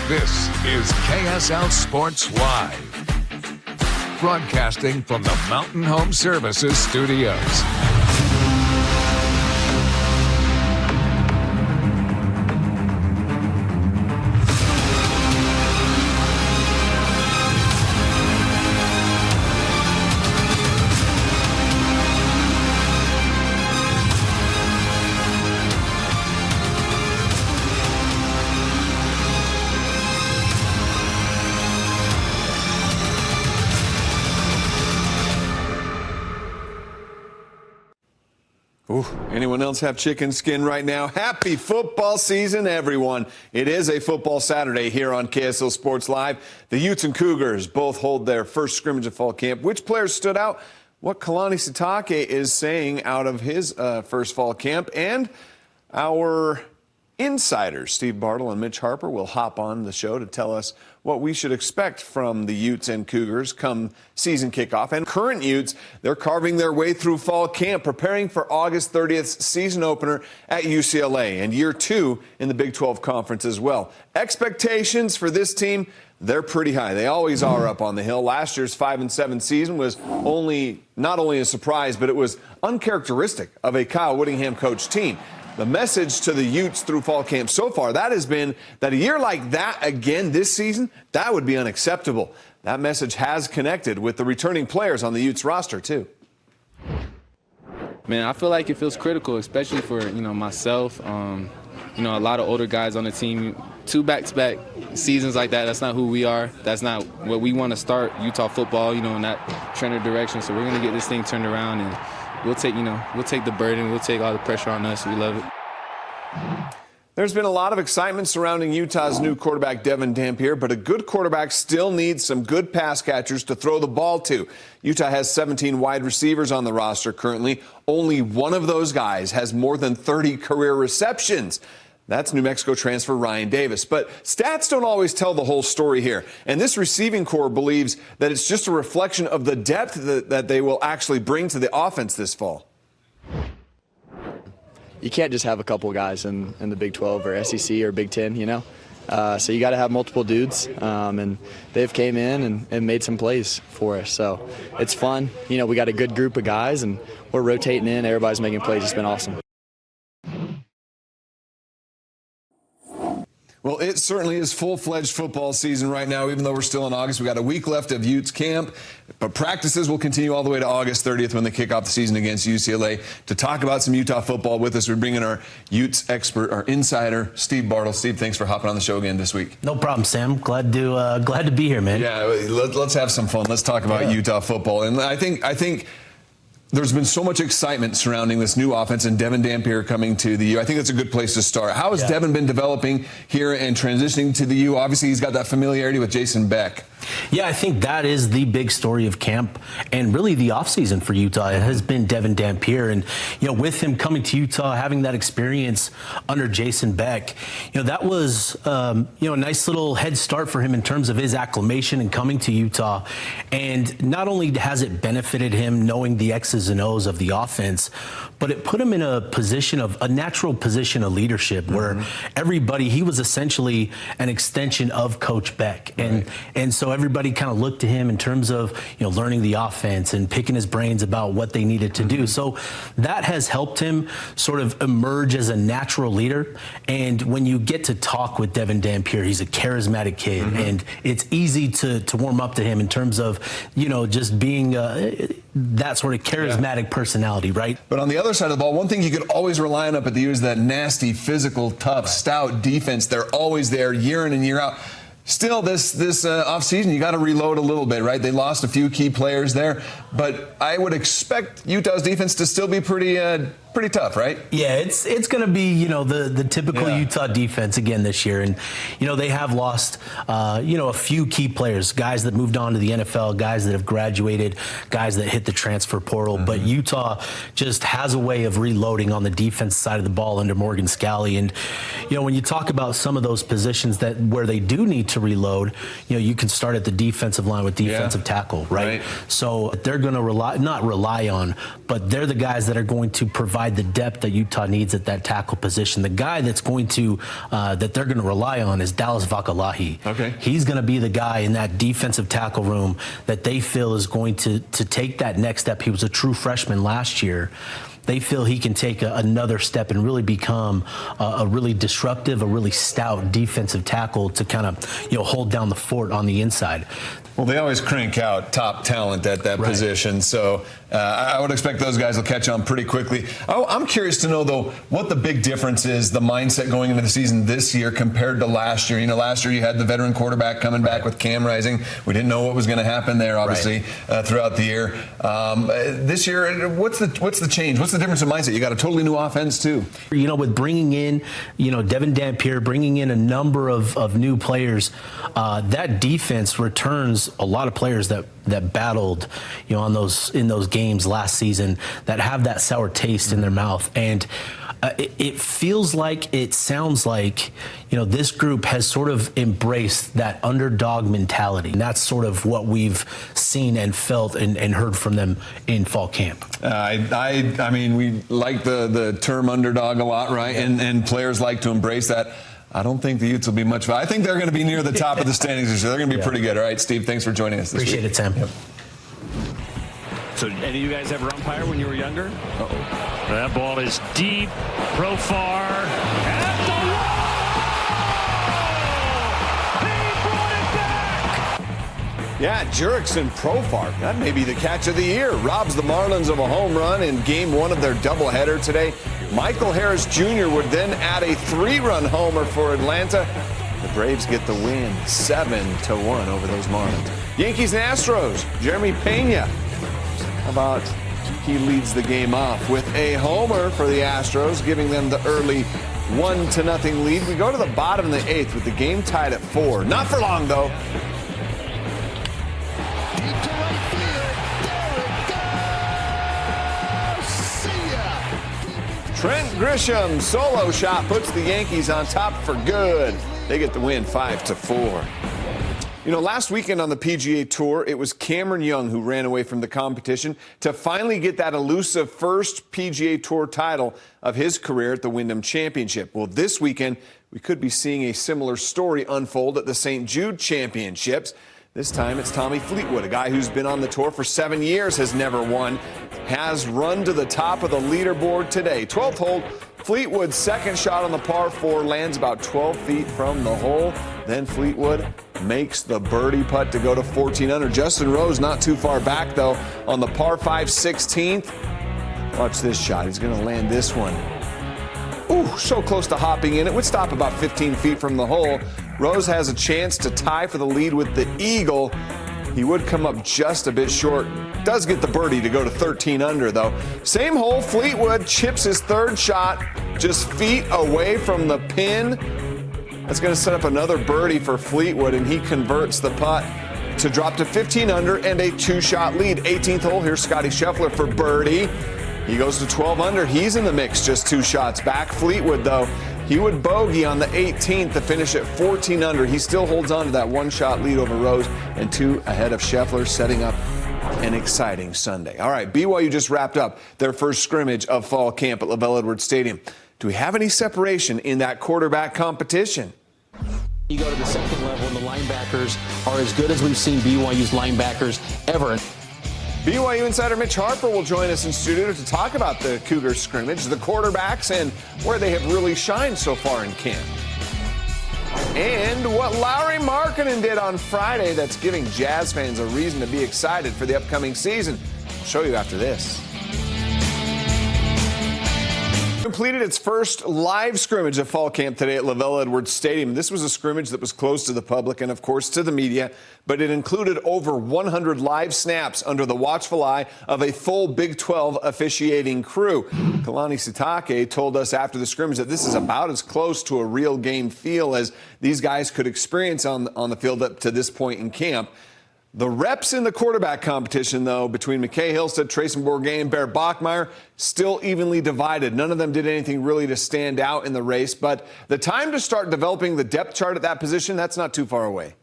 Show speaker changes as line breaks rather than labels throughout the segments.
This is KSL Sports Live, broadcasting from the Mountain Home Services studios.
Ooh, anyone else have chicken skin right now? Happy football season, everyone. It is a football Saturday here on KSL Sports Live. The Utes and Cougars both hold their first scrimmage of fall camp. Which players stood out? What Kalani Sitake is saying out of his first fall camp. And our insiders, Steve Bartle and Mitch Harper, will hop on the show to tell us what we should expect from the Utes and Cougars come season kickoff. And current Utes, they're carving their way through fall camp, preparing for August 30th's season opener at UCLA and year 2 in the Big 12 Conference as well. Expectations for this team, they're pretty high. They always are up on the hill. Last year's 5-7 season was not only a surprise, but it was uncharacteristic of a Kyle Whittingham coach team. The message to the Utes through fall camp so far, that has been that a year like that again this season, that would be unacceptable. That message has connected with the returning players on the Utes roster, too.
Man, I feel like it feels critical, especially for, myself. A lot of older guys on the team, 2 back-to-back seasons like that, that's not who we are. That's not what we want to start Utah football, in that trainer direction. So we're going to get this thing turned around, and we'll take the burden. We'll take all the pressure on us. We love it.
There's been a lot of excitement surrounding Utah's new quarterback, Devin Dampier, but a good quarterback still needs some good pass catchers to throw the ball to. Utah has 17 wide receivers on the roster currently. Only one of those guys has more than 30 career receptions. That's New Mexico transfer Ryan Davis. But stats don't always tell the whole story here. And this receiving corps believes that it's just a reflection of the depth that they will actually bring to the offense this fall.
You can't just have a couple guys in the Big 12 or SEC or Big 10, So you got to have multiple dudes, and they've came in and made some plays for us. So it's fun. We got a good group of guys, and we're rotating in. Everybody's making plays. It's been awesome.
Well, it certainly is full-fledged football season right now, even though we're still in August. We've got a week left of Utes camp, but practices will continue all the way to August 30th when they kick off the season against UCLA. To talk about some Utah football with us, we bring in our Utes expert, our insider, Steve Bartle. Steve, thanks for hopping on the show again this week.
No problem, Sam. Glad to be here, man.
Yeah, let's have some fun. Let's talk about Utah football. And I think there's been so much excitement surrounding this new offense and Devin Dampier coming to the U. I think that's a good place to start. How has Devin been developing here and transitioning to the U? Obviously, he's got that familiarity with Jason Beck.
Yeah, I think that is the big story of camp and really the offseason for Utah. It has been Devin Dampier. And, with him coming to Utah, having that experience under Jason Beck, that was, a nice little head start for him in terms of his acclimation and coming to Utah. And not only has it benefited him knowing the X's and O's of the offense, but it put him in a natural position of leadership where he was essentially an extension of Coach Beck. And so everybody kind of looked to him in terms of, learning the offense and picking his brains about what they needed to do. So that has helped him sort of emerge as a natural leader. And when you get to talk with Devin Dampier, he's a charismatic kid, and it's easy to warm up to him in terms of, just being that sort of charismatic personality, right?
But on the other side of the ball, one thing you could always rely on up at the U is that nasty, physical, tough, stout defense. They're always there year in and year out. Still, this offseason, you got to reload a little bit, right? They lost a few key players there, but I would expect Utah's defense to still be pretty tough, right?
Yeah, it's going to be, the typical Utah defense again this year. And, they have lost, a few key players, guys that moved on to the NFL, guys that have graduated, guys that hit the transfer portal. But Utah just has a way of reloading on the defense side of the ball under Morgan Scalley. And, when you talk about some of those positions where they do need to reload, you can start at the defensive line with defensive tackle, right? So they're going to not rely on, but they're the guys that are going to provide provide the depth that Utah needs at that tackle position. The guy that's going to that they're going to rely on is Dallas Vakalahi.
Okay.
He's going to be the guy in that defensive tackle room that they feel is going to take that next step. He was a true freshman last year. They feel he can take another step and really become a really disruptive, a really stout defensive tackle to kind of, hold down the fort on the inside.
Well, they always crank out top talent at that position, so I would expect those guys will catch on pretty quickly. I'm curious to know, though, what the big difference is, the mindset going into the season this year compared to last year. Last year you had the veteran quarterback coming back with Cam Rising. We didn't know what was going to happen there, obviously, throughout the year. This year, what's the change? What's the difference in mindset? You got a totally new offense, too.
With bringing in, Devin Dampier, bringing in a number of new players, that defense returns a lot of players that battled, in those games last season that have that sour taste in their mouth. And it feels like, it sounds like, this group has sort of embraced that underdog mentality. And that's sort of what we've seen and felt and heard from them in fall camp.
I mean, we like the term underdog a lot, right? And players like to embrace that. I don't think the Utes will be much. I think they're going to be near the top of the standings this year. They're going to be pretty good. All right, Steve, thanks for joining us this week.
Appreciate it, Sam. Yep.
So, any of you guys ever umpire when you were younger?
Uh-oh.
That ball is deep, Profar, at the wall! He brought it back!
Yeah, Jurickson Profar. That may be the catch of the year. Robs the Marlins of a home run in game one of their doubleheader today. Michael Harris Jr. would then add a 3-run homer for Atlanta. The Braves get the win 7-1 over those Marlins. Yankees and Astros, Jeremy Pena. How about he leads the game off with a homer for the Astros, giving them the early 1-0 lead. We go to the bottom of the 8th with the game tied at 4. Not for long, though. Trent Grisham's solo shot puts the Yankees on top for good. They get the win 5-4. Last weekend on the PGA Tour, it was Cameron Young who ran away from the competition to finally get that elusive first PGA Tour title of his career at the Wyndham Championship. Well, this weekend, we could be seeing a similar story unfold at the St. Jude Championships. This time it's Tommy Fleetwood, a guy who's been on the tour for 7 years, has never won, has run to the top of the leaderboard today. 12th hole, Fleetwood's second shot on the par 4 lands about 12 feet from the hole. Then Fleetwood makes the birdie putt to go to 14 under. Justin Rose not too far back, though, on the par 5 16th. Watch this shot. He's going to land this one. Ooh, so close to hopping in. It would stop about 15 feet from the hole. Rose has a chance to tie for the lead with the eagle. He would come up just a bit short. Does get the birdie to go to 13 under, though. Same hole, Fleetwood chips his third shot just feet away from the pin. That's going to set up another birdie for Fleetwood, and he converts the putt to drop to 15 under and a 2-shot lead. 18th hole, here's Scotty Scheffler for birdie. He goes to 12 under. He's in the mix, just 2 shots back. Fleetwood, though, he would bogey on the 18th to finish at 14 under. He still holds on to that 1-shot lead over Rose and 2 ahead of Scheffler, setting up an exciting Sunday. All right, BYU just wrapped up their first scrimmage of fall camp at LaVell Edwards Stadium. Do we have any separation in that quarterback competition?
You go to the second level and the linebackers are as good as we've seen BYU's linebackers ever.
BYU insider Mitch Harper will join us in studio to talk about the Cougar scrimmage, the quarterbacks, and where they have really shined so far in camp. And what Lauri Markkanen did on Friday that's giving Jazz fans a reason to be excited for the upcoming season. I'll show you after this. Completed its first live scrimmage of fall camp today at LaVell Edwards Stadium. This was a scrimmage that was closed to the public and, of course, to the media, but it included over 100 live snaps under the watchful eye of a full Big 12 officiating crew. Kalani Sitake told us after the scrimmage that this is about as close to a real game feel as these guys could experience on the field up to this point in camp. The reps in the quarterback competition, though, between McKay Hillstead, Trayson Bourgain, and Bear Bachmeyer, still evenly divided. None of them did anything really to stand out in the race, but the time to start developing the depth chart at that position, that's not too far away.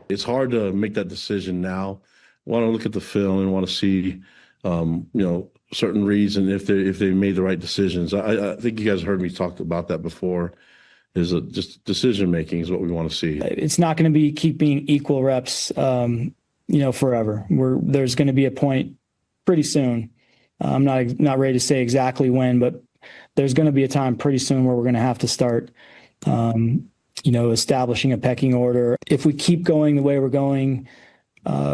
It's hard to make that decision now. I want to look at the film and want to see certain reads and if they made the right decisions. I think you guys heard me talk about that before. Just decision making is what we want to see.
It's not going to be keeping equal reps, forever. There's going to be a point pretty soon. I'm not ready to say exactly when, but there's going to be a time pretty soon where we're going to have to start, establishing a pecking order. If we keep going the way we're going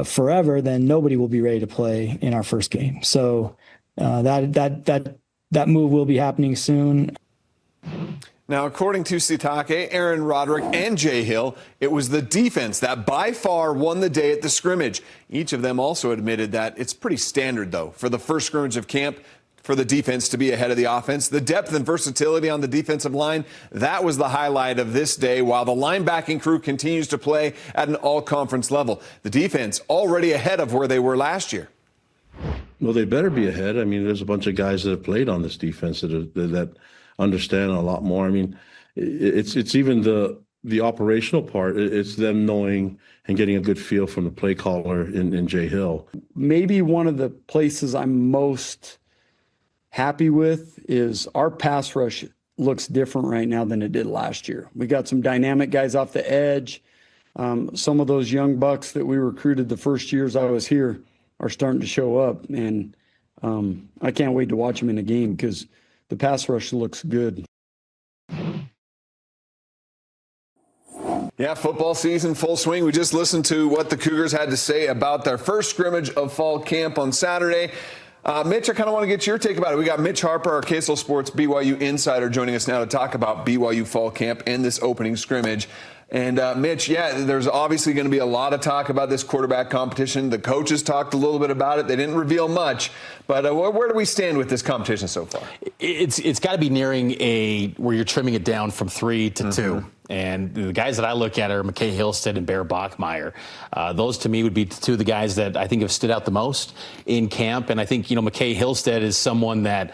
forever, then nobody will be ready to play in our first game. So that move will be happening soon.
Now, according to Sitake, Aaron Roderick, and Jay Hill, it was the defense that by far won the day at the scrimmage. Each of them also admitted that it's pretty standard, though, for the first scrimmage of camp for the defense to be ahead of the offense. The depth and versatility on the defensive line, that was the highlight of this day, while the linebacking crew continues to play at an all-conference level. The defense already ahead of where they were last year.
Well, they better be ahead. I mean, there's a bunch of guys that have played on this defense that understand a lot more. I mean, it's even the operational part. It's them knowing and getting a good feel from the play caller in Jay Hill.
Maybe one of the places I'm most happy with is our pass rush looks different right now than it did last year. We got some dynamic guys off the edge. Some of those young bucks that we recruited the first years I was here are starting to show up, and I can't wait to watch them in a game because the pass rush looks good.
Yeah, football season full swing. We just listened to what the Cougars had to say about their first scrimmage of fall camp on Saturday. Mitch, I kind of want to get your take about it. We got Mitch Harper, our KSL Sports BYU insider, joining us now to talk about BYU fall camp and this opening scrimmage. And Mitch, there's obviously going to be a lot of talk about this quarterback competition. The coaches talked a little bit about it. They didn't reveal much. But where do we stand with this competition so far?
It's got to be nearing where you're trimming it down from 3 to 2. And the guys that I look at are McKay Hillstead and Bear Bachmeyer. Those, to me, would be two of the guys that I think have stood out the most in camp. And I think, McKay Hillstead is someone that,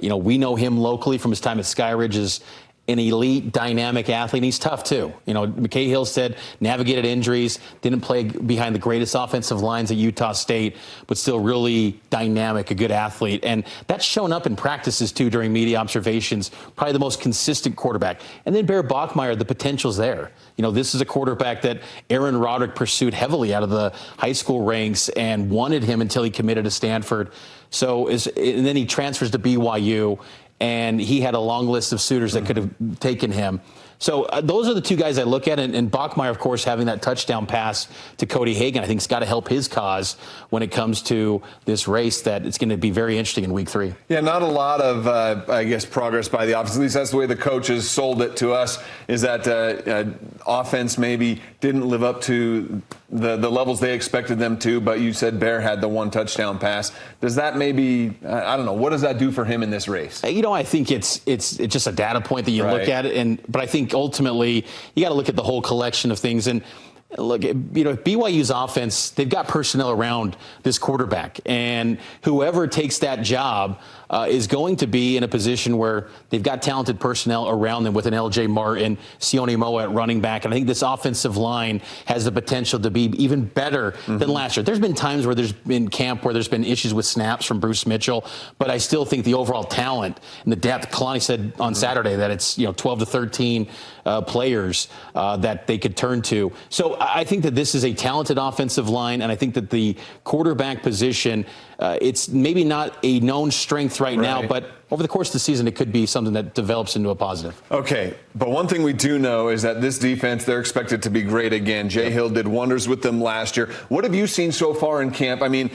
we know him locally from his time at Skyridge as an elite, dynamic athlete. And he's tough, too. McKay Hillstead navigated injuries, didn't play behind the greatest offensive lines at Utah State, but still really dynamic, a good athlete. And that's shown up in practices, too, during media observations. Probably the most consistent quarterback. And then Bear Bachmeyer, the potential's there. This is a quarterback that Aaron Roderick pursued heavily out of the high school ranks and wanted him until he committed to Stanford. And then he transfers to BYU. And he had a long list of suitors that could have taken him. So those are the two guys I look at. And Bachmeyer, of course, having that touchdown pass to Cody Hagan, I think it's got to help his cause when it comes to this race that it's going to be very interesting in week 3.
Yeah, not a lot of, progress by the offense. At least that's the way the coaches sold it to us, is that offense maybe didn't live up to the levels they expected them to, but you said Bear had the one touchdown pass. Does that maybe, I don't know, what does that do for him in this race?
I think it's just a data point that you look at it, but I think ultimately you got to look at the whole collection of things. And look, BYU's offense, they've got personnel around this quarterback, and whoever takes that job is going to be in a position where they've got talented personnel around them with an LJ Martin, Sione Moa at running back. And I think this offensive line has the potential to be even better than last year. There's been times where there's been camp where there's been issues with snaps from Bruce Mitchell, but I still think the overall talent and the depth, Kalani said on Saturday that it's 12 to 13 players that they could turn to. So I think that this is a talented offensive line, and I think that the quarterback position, it's maybe not a known strength right now, but over the course of the season, it could be something that develops into a positive. Okay, but one thing we do know is that this defense, they're expected to be great again. Jay Hill did wonders with them last year. What have you seen so far in camp? I mean,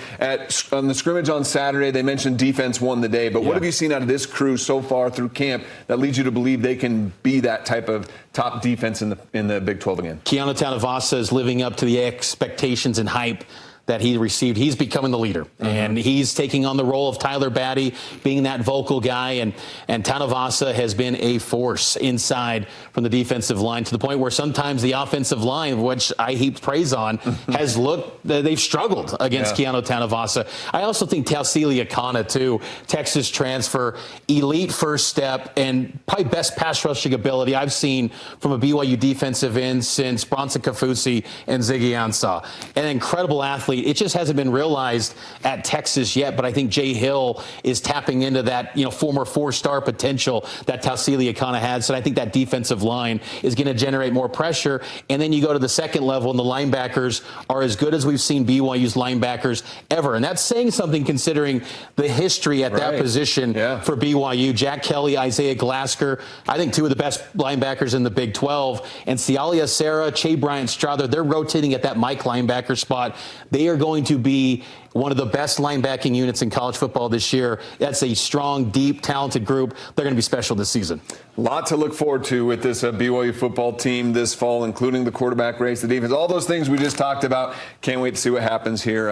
on the scrimmage on Saturday, they mentioned defense won the day, but what have you seen out of this crew so far through camp that leads you to believe they can be that type of top defense in the Big 12 again? Keanu Tanavasa is living up to the expectations and hype that he received. He's becoming the leader, and he's taking on the role of Tyler Batty, being that vocal guy, and Tanavasa has been a force inside from the defensive line to the point where sometimes the offensive line, which I heaped praise on, has looked, they've struggled against Keanu Tanavasa. I also think Tausili Akana, too, Texas transfer, elite first step, and probably best pass rushing ability I've seen from a BYU defensive end since Bronson Kafusi and Ziggy Ansah. An incredible athlete athlete. It just hasn't been realized at Texas yet, but I think Jay Hill is tapping into that, former 4-star potential that Tausilia kind of had. So I think that defensive line is going to generate more pressure. And then you go to the second level, and the linebackers are as good as we've seen BYU's linebackers ever. And that's saying something considering the history at that position for BYU. Jack Kelly, Isaiah Glasker, I think 2 of the best linebackers in the Big 12. And Cialia Serra, Che Bryant-Strother, they're rotating at that Mike linebacker spot. They are going to be one of the best linebacking units in college football this year. That's a strong, deep, talented group. They're going to be special this season.
A lot to look forward to with this BYU football team this fall, including the quarterback race, the defense, all those things we just talked about. Can't wait to see what happens here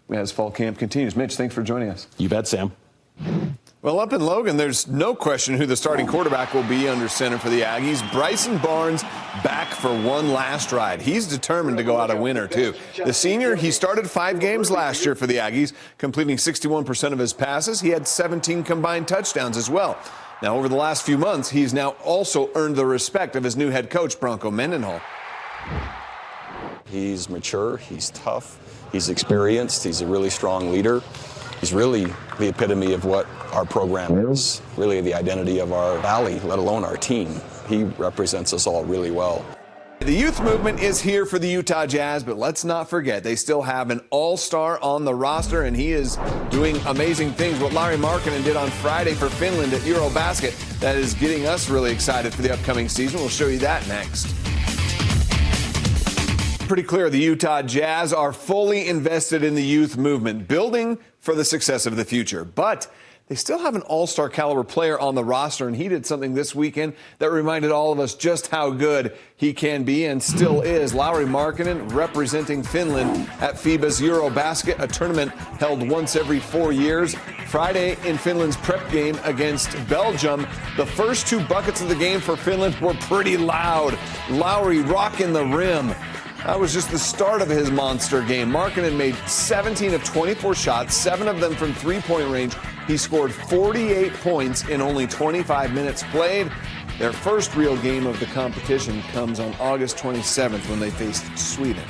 as fall camp continues. Mitch, thanks for joining us.
You bet, Sam.
Well, up in Logan, there's no question who the starting quarterback will be under center for the Aggies. Bryson Barnes back for one last ride. He's determined to go out a winner, too. The senior, he started 5 games last year for the Aggies, completing 61% of his passes. He had 17 combined touchdowns as well. Now, over the last few months, he's now also earned the respect of his new head coach, Bronco Mendenhall.
He's mature, he's tough, he's experienced, he's a really strong leader. He's really the epitome of what our program is, really the identity of our valley, let alone our team. He represents us all really well.
The youth movement is here for the Utah Jazz, but let's not forget they still have an all-star on the roster, and he is doing amazing things. What Lauri Markkanen did on Friday for Finland at Eurobasket, that is getting us really excited for the upcoming season. We'll show you that next. Pretty clear the Utah Jazz are fully invested in the youth movement, building for the success of the future. But they still have an all-star caliber player on the roster, and he did something this weekend that reminded all of us just how good he can be and still is. Lauri Markkanen representing Finland at FIBA's Eurobasket, a tournament held once every 4 years. Friday in Finland's prep game against Belgium, the first 2 buckets of the game for Finland were pretty loud. Lauri rocking the rim. That was just the start of his monster game. Markkanen made 17 of 24 shots, 7 of them from three-point range. He scored 48 points in only 25 minutes played. Their first real game of the competition comes on August 27th when they faced Sweden.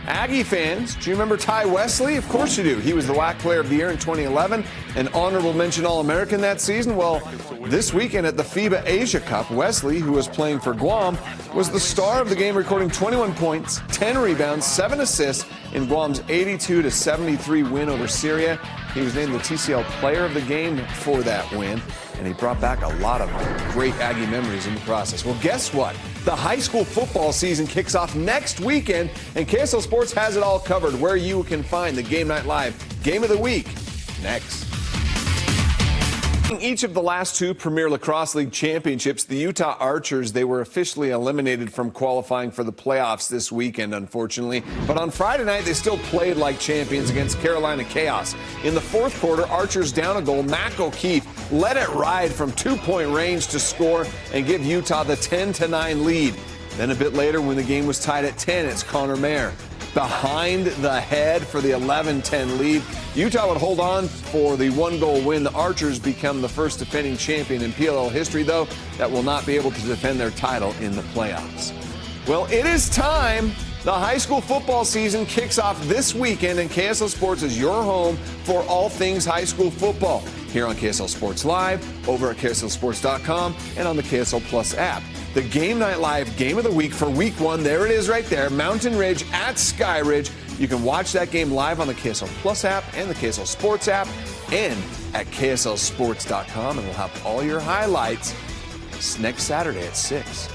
Aggie fans, do you remember Ty Wesley? Of course you do. He was the WAC Player of the Year in 2011, an honorable mention All-American that season. Well, this weekend at the FIBA Asia Cup, Wesley, who was playing for Guam, was the star of the game, recording 21 points, 10 rebounds, 7 assists in Guam's 82-73 win over Syria. He was named the TCL Player of the Game for that win, and he brought back a lot of great Aggie memories in the process. Well, guess what? The high school football season kicks off next weekend, and KSL Sports has it all covered, where you can find the Game Night Live Game of the Week next. Each of the last 2 Premier Lacrosse League championships, the Utah Archers, they were officially eliminated from qualifying for the playoffs this weekend, unfortunately. But on Friday night, they still played like champions against Carolina Chaos. In the fourth quarter, Archers down a goal. Mac O'Keefe let it ride from 2-point range to score and give Utah the 10-9 lead. Then a bit later, when the game was tied at 10, it's Connor Mayer behind the head for the 11-10 lead. Utah would hold on for the 1-goal win. The Archers become the first defending champion in PLL history, though, that will not be able to defend their title in the playoffs. Well, it is time. The high school football season kicks off this weekend, and KSL Sports is your home for all things high school football. Here on KSL Sports Live, over at KSLSports.com, and on the KSL Plus app. The Game Night Live Game of the Week for Week 1. There it is right there. Mountain Ridge at Sky Ridge. You can watch that game live on the KSL Plus app and the KSL Sports app and at KSLSports.com. And we'll have all your highlights next Saturday at 6.